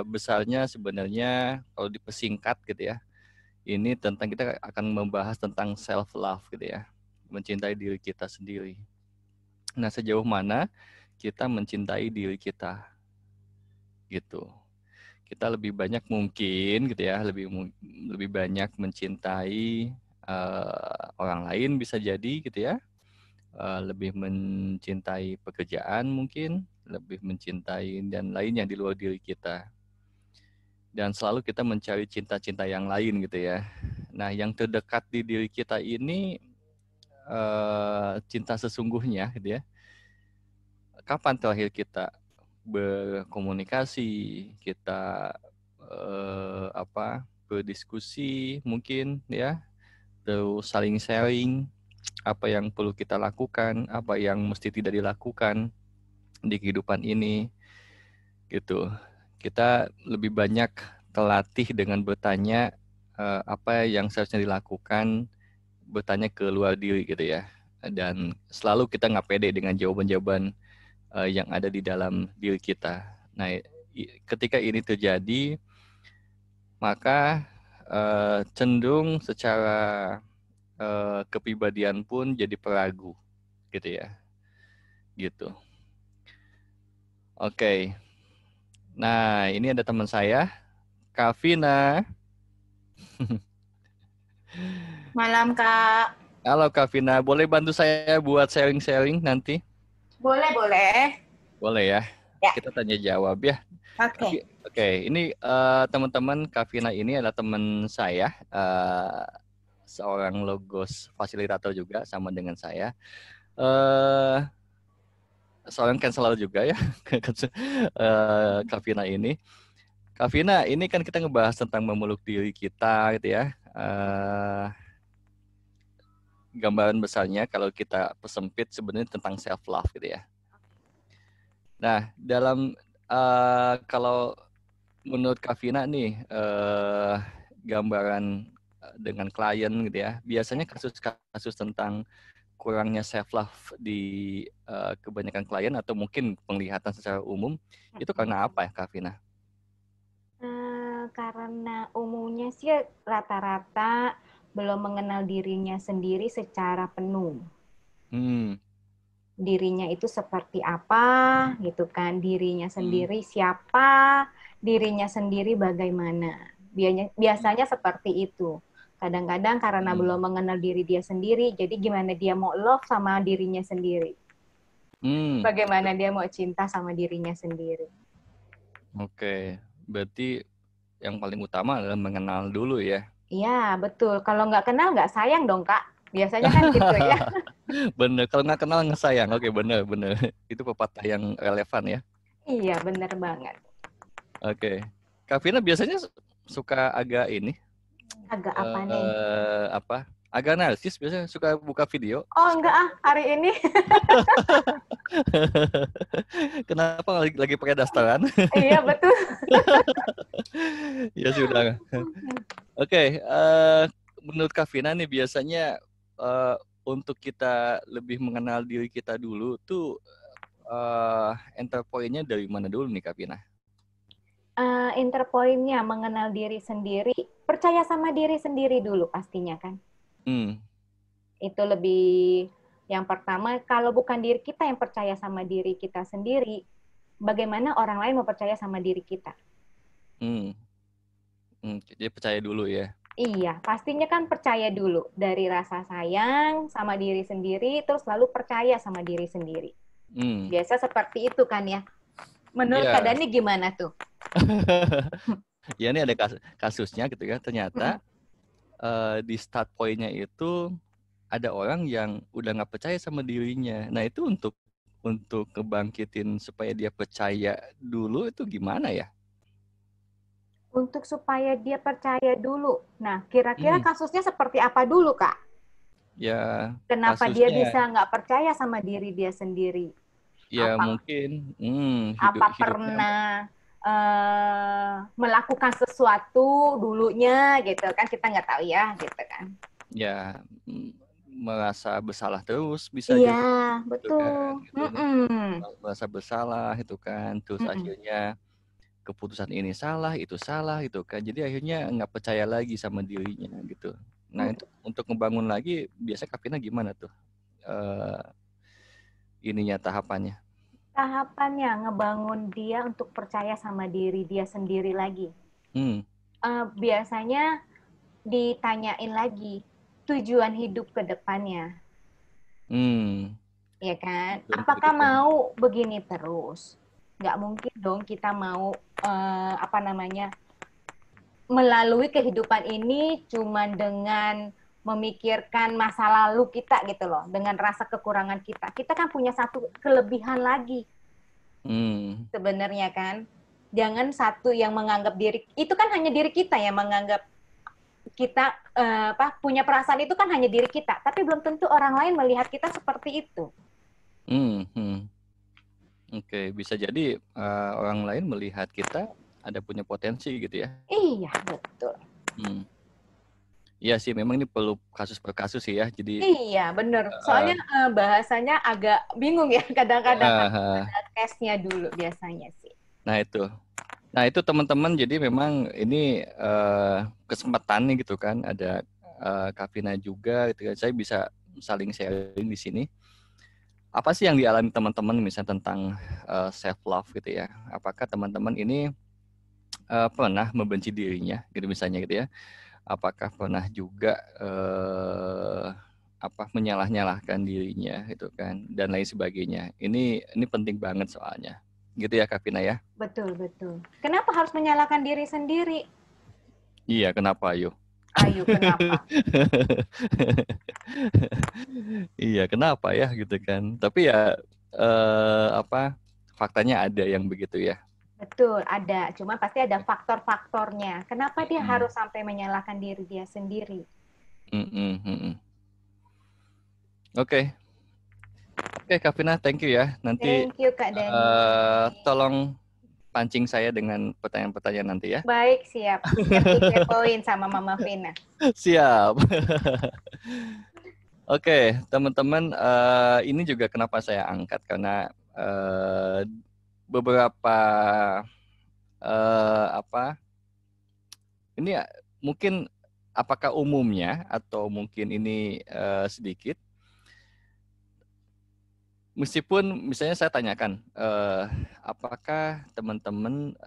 besarnya sebenarnya kalau dipersingkat gitu ya, ini tentang kita akan membahas tentang self love gitu ya, mencintai diri kita sendiri. Nah, sejauh mana kita mencintai diri kita gitu. Kita lebih banyak mungkin gitu ya, lebih banyak mencintai orang lain bisa jadi gitu ya. Lebih mencintai pekerjaan mungkin, lebih mencintai dan lainnya di luar diri kita. Dan selalu kita mencari cinta-cinta yang lain gitu ya. Nah, yang terdekat di diri kita ini cinta sesungguhnya gitu ya. Kapan terakhir kita berkomunikasi, kita berdiskusi mungkin ya, terus saling sharing apa yang perlu kita lakukan, apa yang mesti tidak dilakukan di kehidupan ini gitu. Kita lebih banyak terlatih dengan bertanya apa yang seharusnya dilakukan, bertanya ke luar diri gitu ya. Dan selalu kita nggak pede dengan jawaban-jawaban yang ada di dalam diri kita. Nah, ketika ini terjadi, maka cenderung secara kepribadian pun jadi peragu gitu ya. Gitu. Oke. Nah, ini ada teman saya, Kavina. Malam, Kak. Halo Kavina, boleh bantu saya buat sharing-sharing nanti? Boleh, boleh. Boleh ya. Ya, Kita tanya jawab ya. oke. Oke, ini teman-teman, Kavina ini adalah teman saya, seorang logos fasilitator juga sama dengan saya. Eh Seorang counselor juga ya, Kavina ini. Kavina, ini kan kita ngebahas tentang memeluk diri kita gitu ya. Gambaran besarnya kalau kita persempit sebenarnya tentang self love gitu ya. Nah, dalam kalau menurut Kavina nih gambaran dengan klien gitu ya, biasanya kasus-kasus tentang kurangnya self love di kebanyakan klien atau mungkin penglihatan secara umum itu karena apa ya, Kavina? Karena umumnya sih rata-rata belum mengenal dirinya sendiri secara penuh. Hmm, Dirinya itu seperti apa, gitu kan? Dirinya hmm, sendiri siapa, dirinya sendiri bagaimana. Biasanya seperti itu. Kadang-kadang karena hmm, belum mengenal diri dia sendiri, jadi gimana dia mau love sama dirinya sendiri. hmm. Bagaimana dia mau cinta sama dirinya sendiri. Oke, berarti yang paling utama adalah mengenal dulu ya. Iya, betul. Kalau nggak kenal, nggak sayang dong, Kak. Biasanya kan gitu ya. Bener, kalau nggak kenal nggak sayang. Oke, bener, bener. Itu pepatah yang relevan ya. Iya, bener banget. Oke, Kavina biasanya suka agak ini, Agak apa nih? apa? Agak narsis biasanya suka buka video. Oh, Suka. enggak ah, hari ini. Kenapa lagi pakai dasteran? Iya, betul. Ya sudah. Oke, menurut Kavina nih biasanya untuk kita lebih mengenal diri kita dulu tuh enter point-nya dari mana dulu nih Kavina? Interpointnya mengenal diri sendiri, percaya sama diri sendiri dulu pastinya kan. Hmm, Itu lebih yang pertama, kalau bukan diri kita yang percaya sama diri kita sendiri, bagaimana orang lain mau percaya sama diri kita? hmm, jadi percaya dulu ya. Iya, pastinya kan percaya dulu dari rasa sayang sama diri sendiri, terus lalu percaya sama diri sendiri. Hmm, Biasa seperti itu kan ya. Menurut Kak ya. Dani gimana tuh? Ya ini ada kasusnya gitu ya. Ternyata di start point-nya itu ada orang yang udah nggak percaya sama dirinya. Nah itu untuk ngebangkitin supaya dia percaya dulu itu gimana ya? Untuk supaya dia percaya dulu. Nah, kira-kira Hmm, kasusnya seperti apa dulu, Kak? ya Kenapa dia kasusnya bisa nggak percaya sama diri dia sendiri? ya Apa mungkin apa hidupnya pernah melakukan sesuatu dulunya gitu kan? Kita nggak tahu ya, gitu kan? ya merasa bersalah terus bisa Iya, jadi gitu betul. kan gitu. Mm-mm. Merasa bersalah itu kan terus Mm-mm. akhirnya keputusan ini salah, itu salah, itu kan. Jadi akhirnya nggak percaya lagi sama dirinya gitu. Nah, itu untuk ngebangun lagi, biasanya Kak Vina gimana tuh ininya tahapannya? Tahapannya ngebangun dia untuk percaya sama diri dia sendiri lagi. Biasanya ditanyain lagi tujuan hidup ke depannya. Ya kan? Apakah mau begini terus? Nggak mungkin dong kita mau melalui kehidupan ini cuma dengan memikirkan masa lalu kita gitu loh, dengan rasa kekurangan kita. Kita kan punya satu kelebihan lagi. Sebenarnya kan. Jangan satu yang menganggap diri, itu kan hanya diri kita yang menganggap kita punya perasaan itu kan hanya diri kita, tapi belum tentu orang lain melihat kita seperti itu. Oke, bisa jadi orang lain melihat kita ada punya potensi gitu ya? Iya, betul. Iya sih, memang ini perlu kasus per kasus sih ya. Jadi iya, bener. Soalnya bahasanya agak bingung ya kadang-kadang. Ada case-nya dulu biasanya sih. Nah itu teman-teman, jadi memang ini kesempatan nih gitu kan, ada Kak Vina juga gitu kan. Saya bisa saling sharing di sini. Apa sih yang dialami teman-teman misalnya tentang self love gitu ya? Apakah teman-teman ini pernah membenci dirinya gitu misalnya gitu ya? Apakah pernah juga menyalah-nyalahkan dirinya gitu kan, dan lain sebagainya. Ini penting banget soalnya. Gitu ya Kak Vina ya? Betul. Kenapa harus menyalahkan diri sendiri? Iya, kenapa ayo? Ayo, kenapa? Iya, kenapa ya gitu kan? Tapi ya faktanya ada yang begitu ya. Betul, ada. Cuma pasti ada faktor-faktornya. Kenapa dia harus sampai menyalahkan diri dia sendiri? Oke, Kak Vina, thank you ya. Nanti thank you, Kak Dani. Tolong pancing saya dengan pertanyaan-pertanyaan nanti ya. Baik, siap. Siap dikepoin sama Mama Vina. Siap. Oke, teman-teman, ini juga kenapa saya angkat, karena beberapa ini mungkin apakah umumnya atau mungkin ini sedikit, meskipun misalnya saya tanyakan apakah teman-teman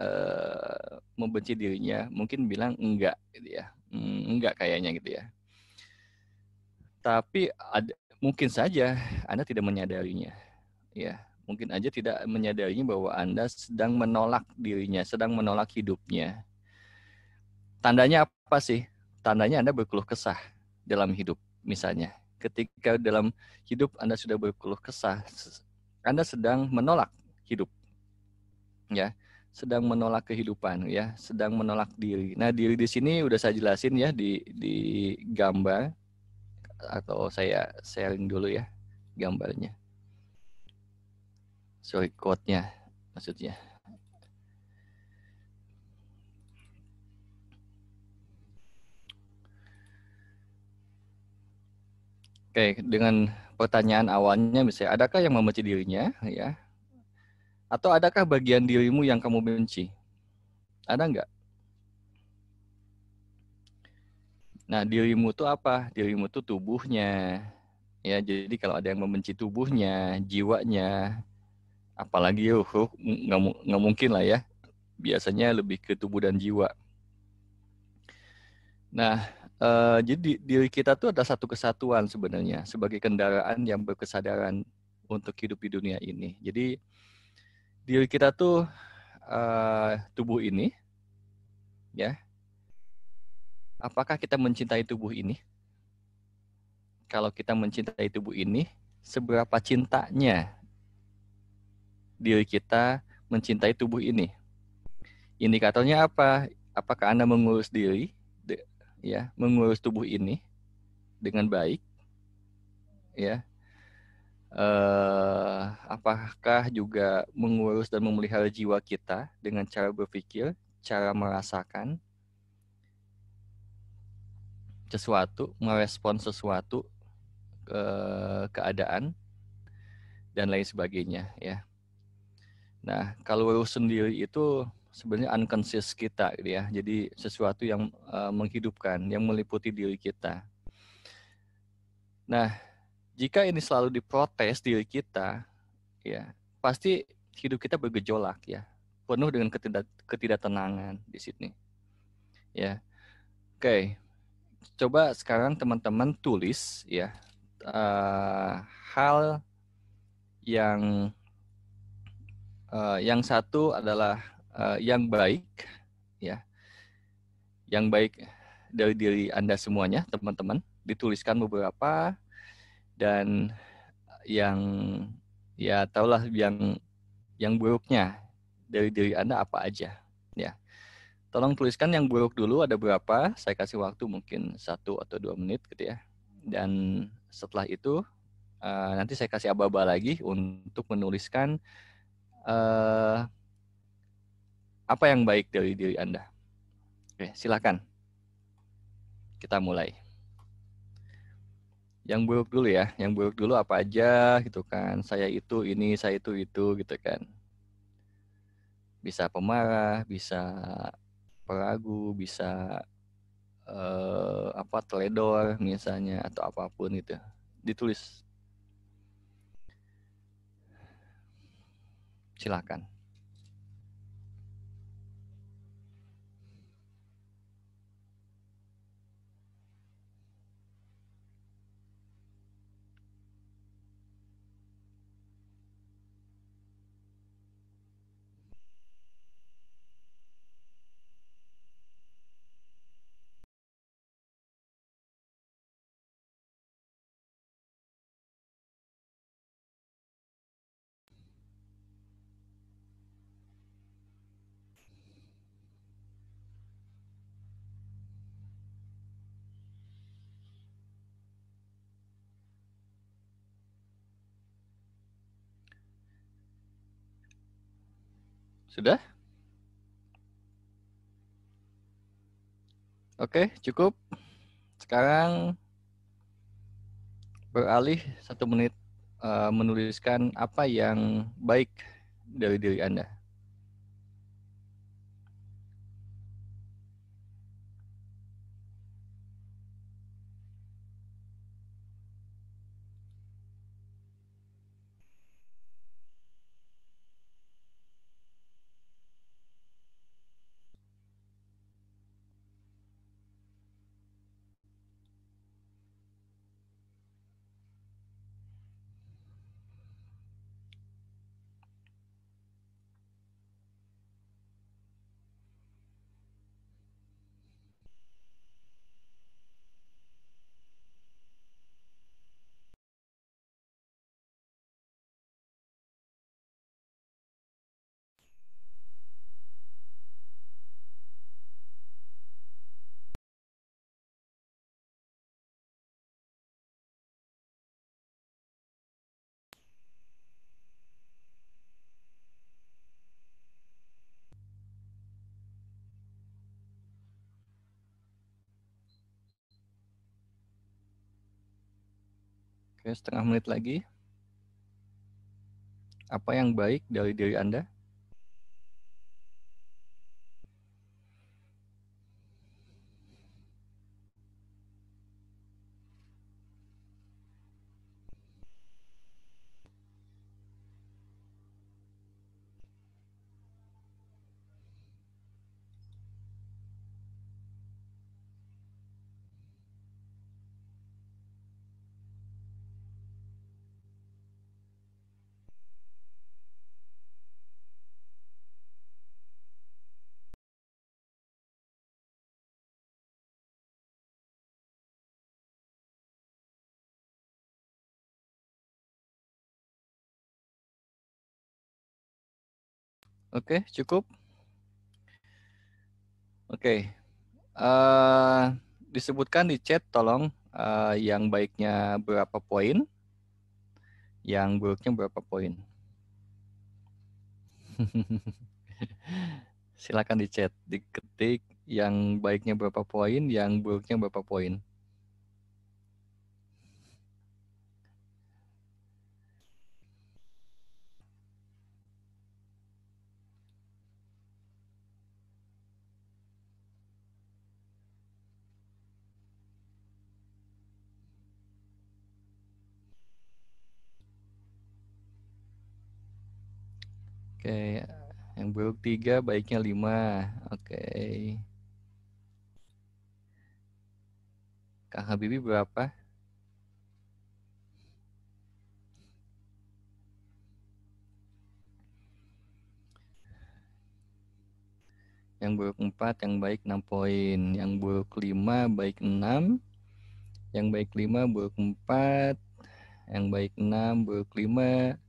membenci dirinya, mungkin bilang enggak gitu ya, enggak kayaknya gitu ya. Tapi mungkin saja Anda tidak menyadarinya, ya. Mungkin aja tidak menyadarinya bahwa Anda sedang menolak dirinya, sedang menolak hidupnya. Tandanya apa sih? Tandanya Anda berkeluh kesah dalam hidup, misalnya. Ketika dalam hidup Anda sudah berkeluh kesah, Anda sedang menolak hidup, ya, sedang menolak kehidupan, ya, sedang menolak diri. Nah, diri di sini udah saya jelasin ya di gambar, atau saya sharing dulu ya gambarnya. Sorry, quote-nya maksudnya. Oke, dengan pertanyaan awalnya misalnya, adakah yang membenci dirinya, ya? Atau adakah bagian dirimu yang kamu benci? Ada nggak? Nah, dirimu tuh apa? Dirimu tuh tubuhnya. Ya, jadi kalau ada yang membenci tubuhnya, jiwanya, apalagi nggak mungkin lah ya. Biasanya lebih ke tubuh dan jiwa. Nah, jadi diri kita tuh ada satu kesatuan sebenarnya sebagai kendaraan yang berkesadaran untuk hidup di dunia ini. Jadi diri kita tuh tubuh ini, ya. Apakah kita mencintai tubuh ini? Kalau kita mencintai tubuh ini, seberapa cintanya diri kita mencintai tubuh ini? Indikatornya apa? Apakah Anda mengurus diri, ya, mengurus tubuh ini dengan baik, ya? Apakah juga mengurus dan memelihara jiwa kita dengan cara berpikir, cara merasakan sesuatu, merespon sesuatu, keadaan, dan lain sebagainya, ya. Nah, kalau urus sendiri itu sebenarnya unconscious kita gitu ya. Jadi sesuatu yang menghidupkan, yang meliputi diri kita. Nah, jika ini selalu diprotes diri kita, ya pasti hidup kita bergejolak ya, penuh dengan ketidaktenangan di sini. Ya, oke. Coba sekarang teman-teman tulis ya hal yang satu adalah yang baik ya, yang baik dari diri Anda semuanya, teman-teman. Dituliskan beberapa, dan yang ya tahulah yang buruknya dari diri Anda apa aja ya. Tolong tuliskan yang buruk dulu ada berapa. Saya kasih waktu mungkin 1 atau 2 menit gitu ya. Dan setelah itu nanti saya kasih aba-aba lagi untuk menuliskan apa yang baik dari diri Anda. Oke, silakan. Kita mulai. Yang buruk dulu ya. Yang buruk dulu apa aja gitu kan. Saya itu ini, saya itu gitu kan. Bisa pemarah, bisa peragu, bisa teledor misalnya, atau apapun itu. Ditulis. Silakan. Sudah? Oke, cukup. Sekarang beralih 1 menit menuliskan apa yang baik dari diri Anda. Oke, 1/2 menit lagi. Apa yang baik dari diri Anda? Oke, cukup. Oke, disebutkan di chat tolong yang baiknya berapa poin, yang buruknya berapa poin. Silakan di chat, diketik yang baiknya berapa poin, yang buruknya berapa poin. Oke, yang buruk 3, baiknya 5. Oke. Kang Habibie berapa? Yang buruk 4, yang baik 6 poin. Yang buruk 5, baik 6. Yang baik 5, buruk 4. Yang baik 6, buruk 5.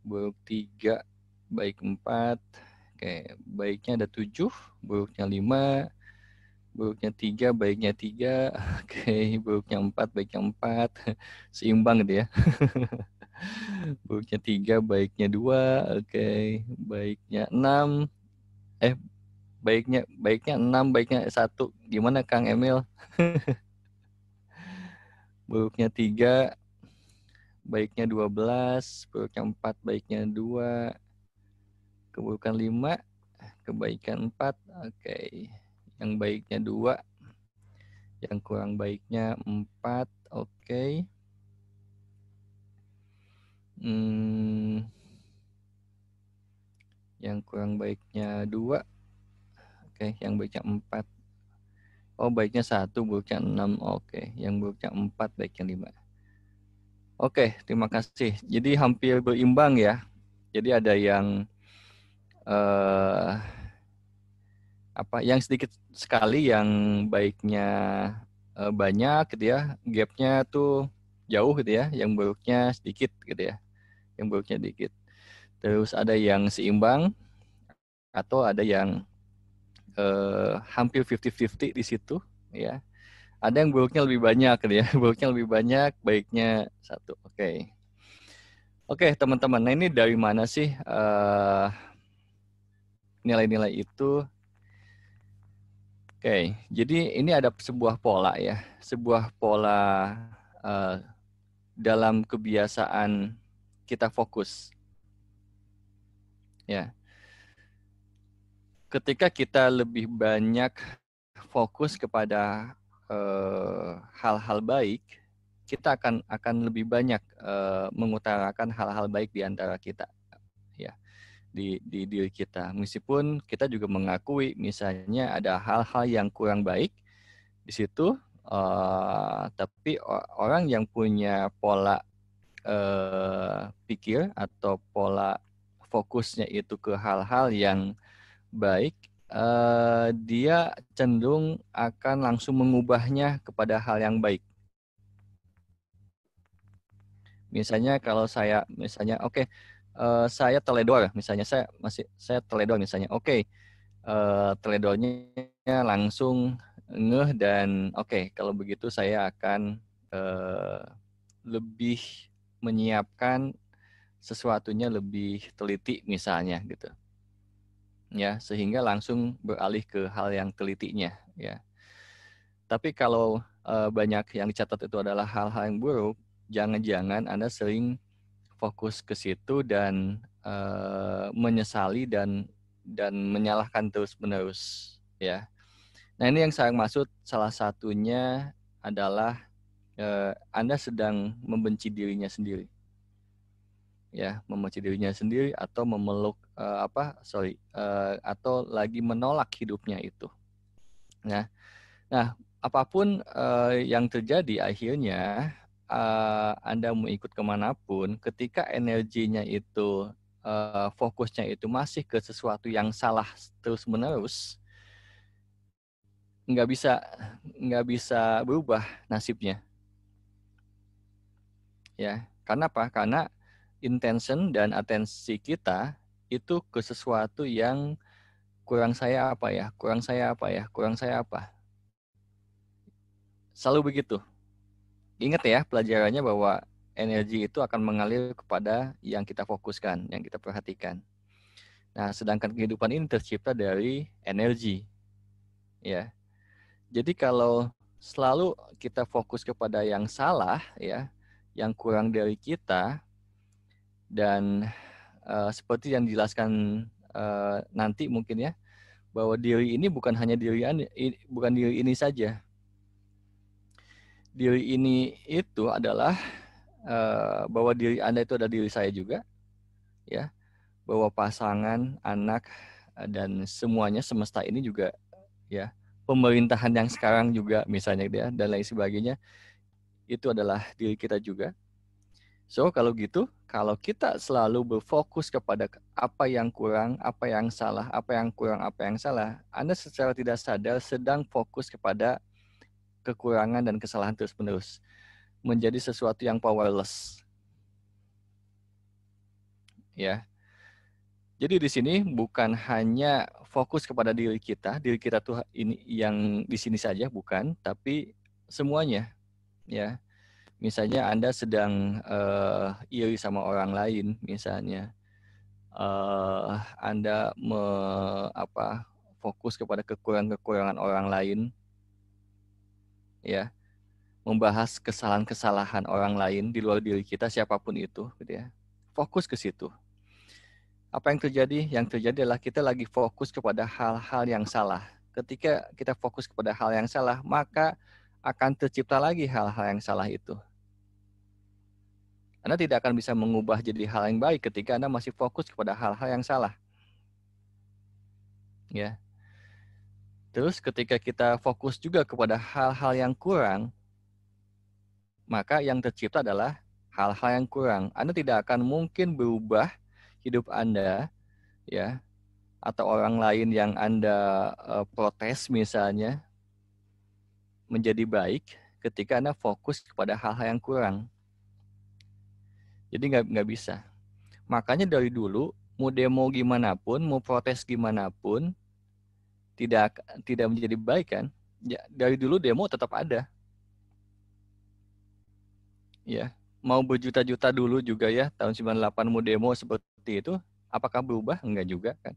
Buruk 3, baik 4. Oke, baiknya ada 7, buruknya 5. Buruknya 3, baiknya 3. Oke, buruknya 4, baiknya 4. Seimbang gitu ya. Buruknya 3, baiknya 2. Oke, baiknya 6. Baiknya 6, baiknya 1. Gimana Kang Emil? Buruknya 3, baiknya 12. Buruknya 4, baiknya 2. Keburukan 5, kebaikan 4. Oke. Yang baiknya 2. Yang kurang baiknya 4. Oke. Yang kurang baiknya 2. Oke, yang baiknya 4. Oh, baiknya 1, buruknya 6. Oke, yang buruknya 4, baiknya 5. Oke, terima kasih. Jadi hampir berimbang ya. Jadi ada yang yang sedikit sekali yang baiknya banyak gitu ya. Gapnya tuh jauh gitu ya. Yang buruknya sedikit gitu ya. Yang buruknya dikit. Terus ada yang seimbang atau ada yang hampir 50-50 di situ ya. Ada yang buruknya lebih banyak gitu ya. Buruknya lebih banyak, baiknya 1. Oke. Oke, teman-teman. Nah, ini dari mana sih nilai-nilai itu? Oke, jadi ini ada sebuah pola ya. Sebuah pola dalam kebiasaan kita fokus. Ya. Ketika kita lebih banyak fokus kepada hal-hal baik, kita akan lebih banyak mengutarakan hal-hal baik di antara kita, ya, di diri kita. Meskipun kita juga mengakui, misalnya ada hal-hal yang kurang baik di situ, tapi orang yang punya pola pikir atau pola fokusnya itu ke hal-hal yang baik, dia cenderung akan langsung mengubahnya kepada hal yang baik. Misalnya kalau saya, saya teledor, misalnya saya teledor misalnya, teledornya langsung ngeh dan kalau begitu saya akan lebih menyiapkan sesuatunya lebih teliti misalnya gitu. Ya, sehingga langsung beralih ke hal yang telitinya ya. Tapi kalau banyak yang dicatat itu adalah hal-hal yang buruk, jangan-jangan Anda sering fokus ke situ dan menyesali dan menyalahkan terus-menerus ya. Nah, ini yang saya maksud, salah satunya adalah Anda sedang membenci dirinya sendiri. Ya, membenci dirinya sendiri atau memeluk atau lagi menolak hidupnya itu. Nah, apapun yang terjadi akhirnya Anda mau ikut kemanapun, ketika energinya itu fokusnya itu masih ke sesuatu yang salah terus menerus, nggak bisa berubah nasibnya, ya. Karena apa? Karena intention dan atensi kita itu ke sesuatu yang kurang saya apa ya, kurang saya apa ya, kurang saya apa. Selalu begitu. Ingat ya pelajarannya bahwa energi itu akan mengalir kepada yang kita fokuskan, yang kita perhatikan. Nah, sedangkan kehidupan ini tercipta dari energi, ya. Jadi kalau selalu kita fokus kepada yang salah, ya, yang kurang dari kita, dan seperti yang dijelaskan nanti mungkin ya, bahwa diri ini bukan hanya bukan diri ini saja. Diri ini itu adalah bahwa diri Anda itu ada diri saya juga, ya. bahwa pasangan, anak, dan semuanya semesta ini juga ya, pemerintahan yang sekarang juga misalnya dia dan lain sebagainya, itu adalah diri kita juga. So kalau gitu, kalau kita selalu berfokus kepada apa yang kurang, apa yang salah, apa yang kurang, apa yang salah, Anda secara tidak sadar sedang fokus kepada kekurangan dan kesalahan terus-menerus, menjadi sesuatu yang powerless. Ya. Jadi di sini bukan hanya fokus kepada diri kita tuh ini yang di sini saja bukan, tapi semuanya, ya. Misalnya Anda sedang iri sama orang lain, misalnya Anda fokus kepada kekurangan-kekurangan orang lain, ya, membahas kesalahan-kesalahan orang lain di luar diri kita siapapun itu, gitu ya. Fokus ke situ. Apa yang terjadi? Yang terjadi adalah kita lagi fokus kepada hal-hal yang salah. Ketika kita fokus kepada hal yang salah, maka akan tercipta lagi hal-hal yang salah itu. Anda tidak akan bisa mengubah jadi hal yang baik ketika Anda masih fokus kepada hal-hal yang salah. Ya. Terus ketika kita fokus juga kepada hal-hal yang kurang, maka yang tercipta adalah hal-hal yang kurang. Anda tidak akan mungkin berubah hidup Anda, ya, atau orang lain yang Anda protes misalnya, menjadi baik ketika Anda fokus kepada hal-hal yang kurang. Jadi nggak bisa. Makanya dari dulu, mau demo gimana pun, mau protes gimana pun, tidak menjadi baik kan. Ya, dari dulu demo tetap ada. Ya, mau berjuta-juta dulu juga ya, tahun 98 mau demo seperti itu, apakah berubah? Enggak juga kan.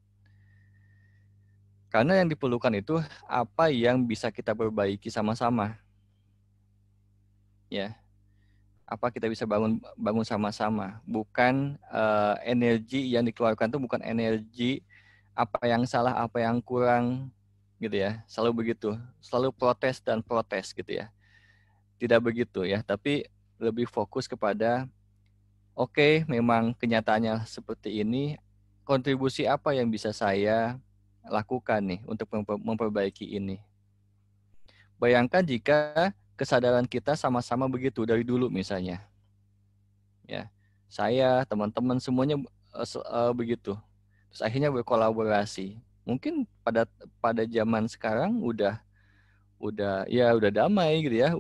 Karena yang diperlukan itu apa yang bisa kita perbaiki sama-sama. Ya, apa kita bisa bangun sama-sama, bukan energi yang dikeluarkan itu bukan energi apa yang salah, apa yang kurang, gitu ya. Selalu begitu, selalu protes dan protes gitu ya. Tidak begitu ya, tapi lebih fokus kepada oke, memang kenyataannya seperti ini, kontribusi apa yang bisa saya lakukan nih untuk memperbaiki ini. Bayangkan jika kesadaran kita sama-sama begitu dari dulu misalnya. Ya, saya, teman-teman semuanya begitu. Terus akhirnya berkolaborasi. Mungkin pada zaman sekarang udah damai gitu ya,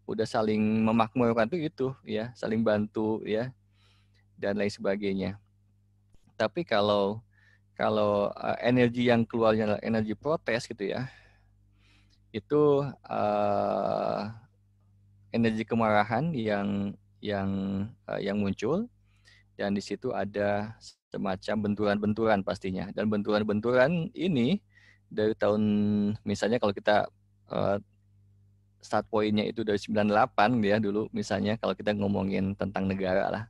udah saling memakmurkan tuh itu ya, saling bantu ya dan lain sebagainya. Tapi kalau energi yang keluarnya adalah energi protes gitu ya, itu energi kemarahan yang muncul, dan di situ ada semacam benturan-benturan pastinya. Dan benturan-benturan ini dari tahun, misalnya kalau kita start point-nya itu dari 98 ya dulu, misalnya kalau kita ngomongin tentang negara lah.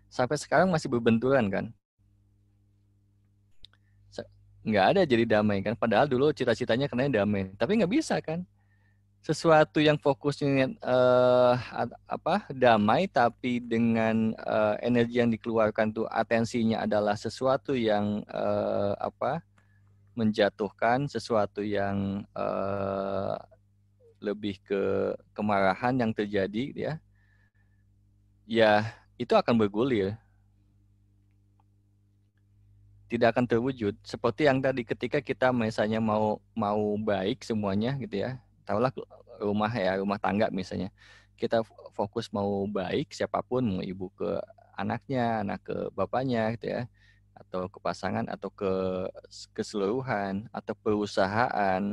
Sampai sekarang masih berbenturan kan. Nggak ada jadi damai kan. Padahal dulu cita-citanya kena damai. Tapi nggak bisa kan. Sesuatu yang fokusnya damai, tapi dengan energi yang dikeluarkan tuh atensinya adalah sesuatu yang menjatuhkan, sesuatu yang lebih ke kemarahan yang terjadi ya itu akan bergulir, tidak akan terwujud. Seperti yang tadi ketika kita misalnya mau baik semuanya gitu ya, taruhlah rumah tangga misalnya, kita fokus mau baik siapapun, mau ibu ke anaknya, anak ke bapaknya gitu ya, atau ke pasangan, atau ke keseluruhan, atau perusahaan.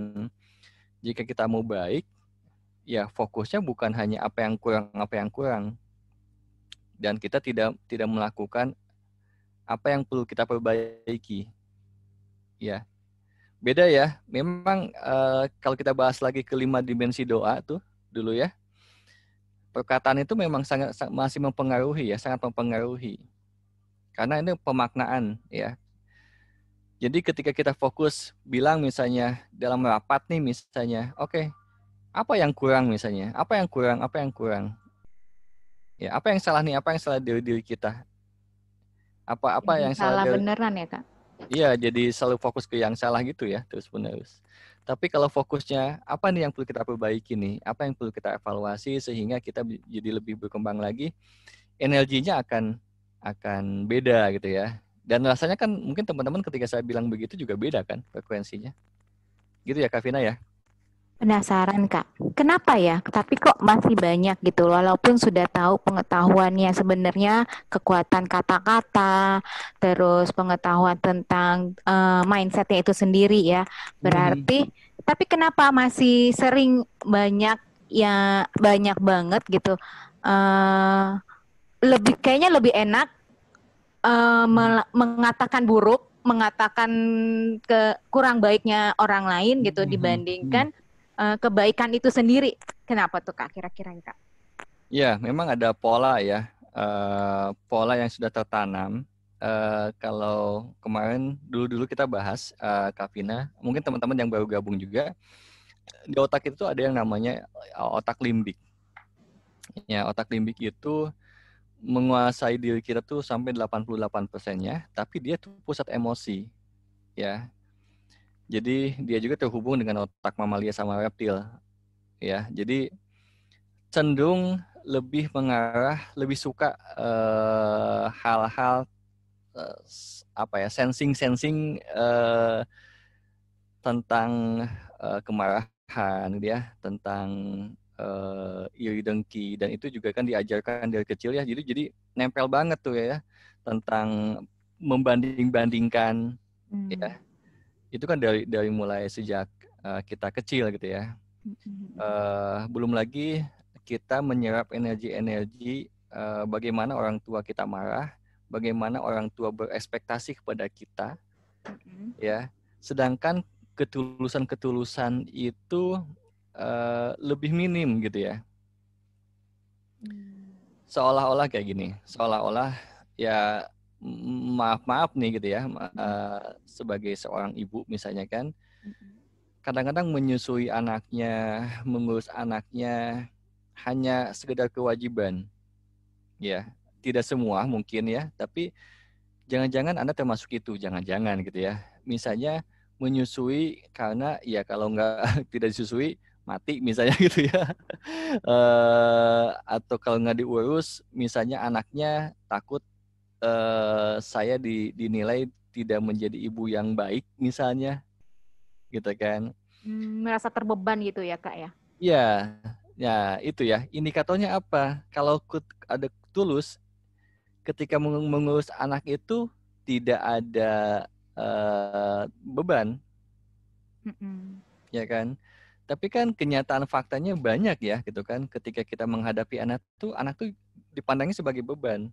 Jika kita mau baik, ya fokusnya bukan hanya apa yang kurang, dan kita tidak melakukan apa yang perlu kita perbaiki. Ya, beda ya. Memang kalau kita bahas lagi ke 5 dimensi doa tuh dulu ya, perkataan itu memang masih mempengaruhi ya, sangat mempengaruhi. Karena ini pemaknaan ya. Jadi ketika kita fokus bilang misalnya dalam rapat nih misalnya, oke, apa yang kurang misalnya? Apa yang kurang? Apa yang kurang? Ya, apa yang salah nih? Apa yang salah dari diri kita? Apa Jadi yang salah salah dari, beneran ya, Kak? iya, jadi selalu fokus ke yang salah gitu ya, terus menerus. Tapi kalau fokusnya apa nih yang perlu kita perbaiki nih, apa yang perlu kita evaluasi sehingga kita jadi lebih berkembang lagi, energinya akan beda gitu ya. Dan rasanya kan mungkin teman-teman ketika saya bilang begitu juga beda kan frekuensinya. Gitu ya Kak Vina ya. Penasaran Kak, kenapa ya? Tapi kok masih banyak gitu, walaupun sudah tahu pengetahuannya sebenarnya kekuatan kata-kata, terus pengetahuan tentang mindsetnya itu sendiri ya. Mhm. Berarti, tapi kenapa masih sering banyak ya banyak banget gitu? eh Lebih kayaknya lebih enak mengatakan buruk, mengatakan kurang baiknya orang lain gitu Mhm. dibandingkan kebaikan itu sendiri. Kenapa tuh Kak kira-kira Kak? Ya, memang ada pola ya, pola yang sudah tertanam. Kalau kemarin dulu kita bahas, Kak Vina, mungkin teman-teman yang baru gabung juga, di otak itu ada yang namanya otak limbik. Ya, otak limbik itu menguasai diri kita tuh sampai 88%-nya, tapi dia tuh pusat emosi, ya. Jadi dia juga terhubung dengan otak mamalia sama reptil, ya. Jadi cenderung lebih mengarah, lebih suka hal-hal apa ya, sensing tentang kemarahan, gitu ya, tentang iri dengki, dan itu juga kan diajarkan dari kecil ya. Jadi nempel banget tuh ya tentang membanding-bandingkan ya. Itu kan dari mulai sejak kita kecil gitu ya. Belum lagi kita menyerap energi-energi bagaimana orang tua kita marah, bagaimana orang tua berekspektasi kepada kita, ya. Sedangkan ketulusan-ketulusan itu lebih minim gitu ya. Seolah-olah kayak gini, seolah-olah ya maaf nih gitu ya, sebagai seorang ibu misalnya kan, kadang-kadang menyusui anaknya, mengurus anaknya hanya sekedar kewajiban, ya. Tidak semua mungkin ya, tapi jangan-jangan Anda termasuk itu, jangan-jangan gitu ya. Misalnya menyusui karena ya kalau nggak tidak disusui mati misalnya gitu ya. Atau kalau nggak diurus, misalnya anaknya takut saya dinilai tidak menjadi ibu yang baik misalnya, gitu kan. Merasa terbeban gitu ya Kak ya? Ya, ya itu ya. Indikatornya apa? Kalau ada tulus, ketika mengurus anak itu tidak ada beban, ya kan? Tapi kan kenyataan faktanya banyak ya, gitu kan. Ketika kita menghadapi anak tuh dipandangnya sebagai beban,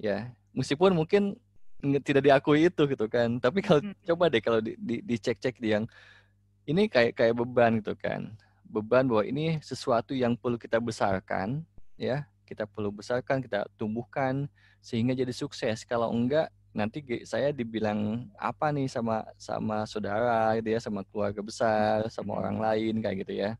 ya. Meskipun mungkin tidak diakui itu gitu kan. Tapi kalau coba deh kalau dicek-cek di yang ini kayak kayak beban gitu kan. Beban bahwa ini sesuatu yang perlu kita besarkan, ya. Kita perlu besarkan, kita tumbuhkan sehingga jadi sukses. Kalau enggak nanti saya dibilang apa nih sama sama saudara gitu ya, sama keluarga besar, sama orang lain kayak gitu ya.